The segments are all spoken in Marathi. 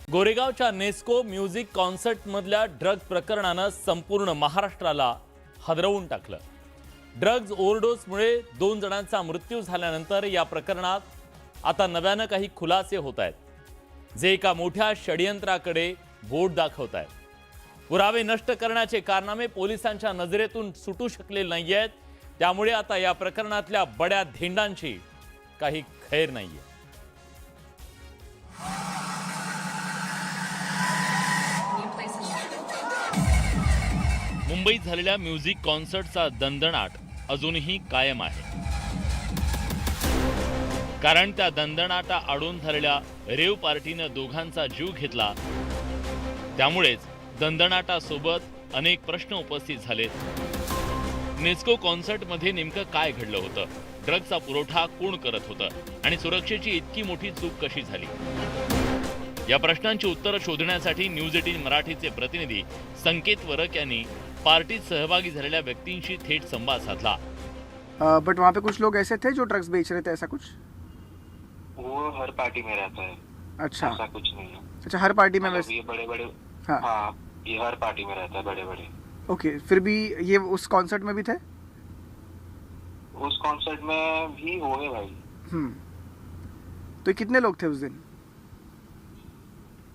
गोरेगावच्या नेस्को म्युझिक कॉन्सर्टमधल्या ड्रग प्रकरणानं संपूर्ण महाराष्ट्राला हादरवून टाकलं। ड्रग्ज ओव्हरडोसमुळे 2 जणांचा मृत्यू झाल्यानंतर या प्रकरणात आता नव्यानं काही खुलासे होत आहेत, जे एका मोठ्या षडयंत्राकडे बोट दाखवत आहेत। पुरावे नष्ट करण्याचे कारनामे पोलिसांच्या नजरेतून सुटू शकले नाहीयेत, त्यामुळे आता या प्रकरणातल्या बड्या धेंडांची काही खैर नाहीये। मुंबईत झालेल्या म्युझिक कॉन्सर्टचा दणदणाट अजूनही कायम आहे, कारण त्या दणदणाटा आडून झालेल्या रेव पार्टीनं दोघांचा जीव घेतला। त्यामुळेच दणदणाटासोबत अनेक प्रश्न उपस्थित झालेत। नेस्को कॉन्सर्टमध्ये नेमकं काय घडलं होतं? ड्रग्जचा पुरवठा कोण करत होतं आणि सुरक्षेची इतकी मोठी चूक कशी झाली? या प्रश्नांची उत्तरं शोधण्यासाठी न्यूज 18 मराठीचे प्रतिनिधी संकेत वरक यांनी पार्टीत सहभागी झालेल्या व्यक्तींशी थेट संवाद साधला। बट वहाँ पे कुछ लोग ऐसे थे जो ड्रग्स बेच रहे थे, ऐसा कुछ? वो हर पार्टी में रहता है। अच्छा, ऐसा कुछ नहीं है। अच्छा, हर पार्टी में वैसे? ये बड़े-बड़े, हाँ। हाँ, ये हर पार्टी में रहता है, बड़े-बड़े। ओके, फिर भी ये उस कॉन्सर्ट में भी थे? उस कॉन्सर्ट में भी होंगे भाई। तो कितने लोग थे उस दिन?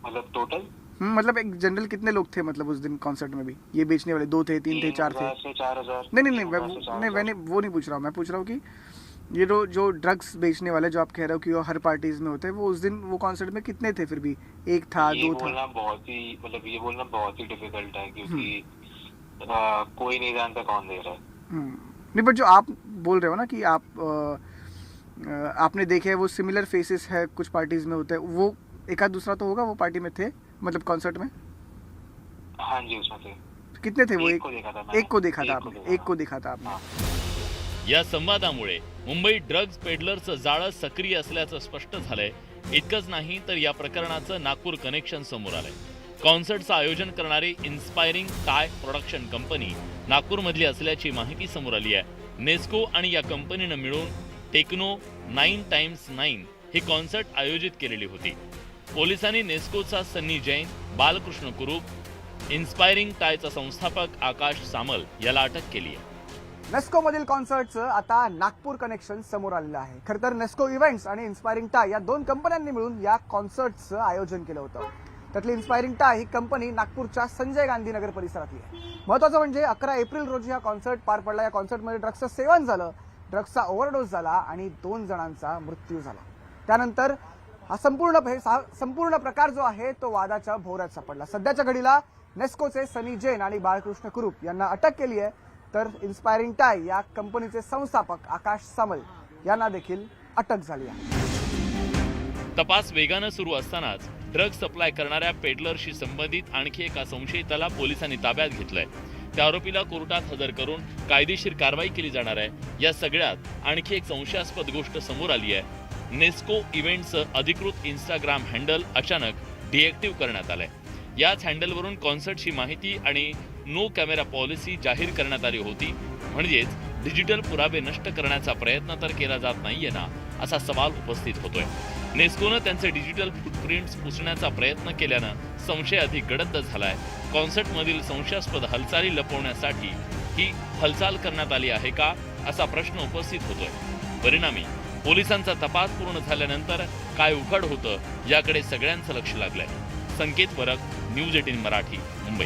मतलब टोटल? मतलब एक जनरल कितने लोग थे, मतलब उस दिन कॉन्सर्ट में भी ये बेचने वाले? 2 थे, 3 थे, 4 थे? 4,000। नहीं, मैंने वो नहीं पूछ रहा हूँ। मैं पूछ रहा हूँ कि ये जो ड्रग्स बेचने वाले जो आप कह रहे हो कि वो हर पार्टीज में होते हैं, वो उस दिन वो कॉन्सर्ट में कितने थे? फिर भी 1 था, 2 था? ये बोलना बहुत ही डिफिकल्ट है, क्योंकि कोई नहीं जानता कौन दे रहा है। नहीं, बट जो आप बोल रहे हो ना कि आपने देखे वो सिमिलर फेसेस है, कुछ पार्टीज में होते हैं, वो एक आध दूसरा तो होगा वो पार्टी में थे, मतलब कॉन्सर्ट में? हाँ जी, उसमें थे। कितने थे वो? एक को देखा था मैंने। एक को देखा था आपने। हाँ। या संवादामुळे मुंबई ड्रग्ज पेडलरचं जाळं सक्रिय असल्याचं स्पष्ट झालंय। इतकंच नाही तर या प्रकरणाचं नागपूर कनेक्शन समोर आलंय। कॉन्सर्टचं आयोजन करणारी इन्स्पायरिंग टाय प्रोडक्शन कंपनी नागपूरमधली असल्याची माहिती समोर आली आहे। नेस्को आणि या कंपनीनं मिळून टेक्नो 9x9 ही कॉन्सर्ट आयोजित केलेली होती। पोलिसांनी नेस्कोचा सन्नी जैन, बालकृष्ण कुरूप, इन्स्पायरिंग टायचा संस्थापक आकाश सामल याला अटक केली आहे। नेस्को मधील कॉन्सर्टचं आता नागपूर कनेक्शन समोर आलेलं आहे। खरं तर नेस्को इव्हेंट्स आणि इन्स्पायरिंग टाय या 2 कंपन्यांनी मिळून या कॉन्सर्टचं आयोजन केलं होतं। त्यातली इन्स्पायरिंग टाय ही कंपनी नागपूरच्या संजय गांधी नगर परिसरातली आहे। महत्त्वाचं म्हणजे 11 एप्रिल रोजी हा कॉन्सर्ट पार पडला। या कॉन्सर्टमध्ये ड्रग्सचं सेवन झालं, ड्रग्सचा ओव्हरडोस झाला आणि 2 जणांचा मृत्यू झाला। त्यानंतर हा संपूर्ण प्रकार जो आहे तो वादाच्या भोवऱ्यात सापडला। सध्याच्या घडीला नेस्कोचे सनी जैन आणि बाळकृष्ण कुरूप यांना अटक केली आहे, तर इन्स्पायरिंग टाय या कंपनीचे संस्थापक आकाश सामल यांना देखील अटक झाली आहे। तपास वेगानं सुरू असतानाच ड्रग्ज सप्लाय करणाऱ्या पेडलरशी संबंधित आणखी एका संशयिताला पोलिसांनी ताब्यात घेतलंय। त्या आरोपीला कोर्टात हजर करून कायदेशीर कारवाई केली जाणार आहे। या सगळ्यात आणखी एक संशयास्पद गोष्ट समोर आली आहे। नेस्को इव्हेंटचं अधिकृत इंस्टाग्राम हँडल अचानक डिएक्टिव्ह करण्यात आलंय। याच हँडलवरून कॉन्सर्टची माहिती आणि नो कॅमेरा पॉलिसी जाहीर करण्यात आली होती। म्हणजेच डिजिटल पुरावे नष्ट करण्याचा प्रयत्न तर केला जात नाहीये ना, असा सवाल उपस्थित होतोय। नेस्कोनं त्यांचे डिजिटल फुटप्रिंट्स पुसण्याचा प्रयत्न केल्यानं संशय अधिक गडद झालाय। कॉन्सर्टमधील संशयास्पद हालचाली लपवण्यासाठी ही हालचाल करण्यात आली आहे का, असा प्रश्न उपस्थित होतोय। परिणामी पोलिसांचा तपास पूर्ण झाल्यानंतर काय उघड होतं याकडे सगळ्यांचं लक्ष लागलंय। संकेत वरक, न्यूज 18 मराठी, मुंबई।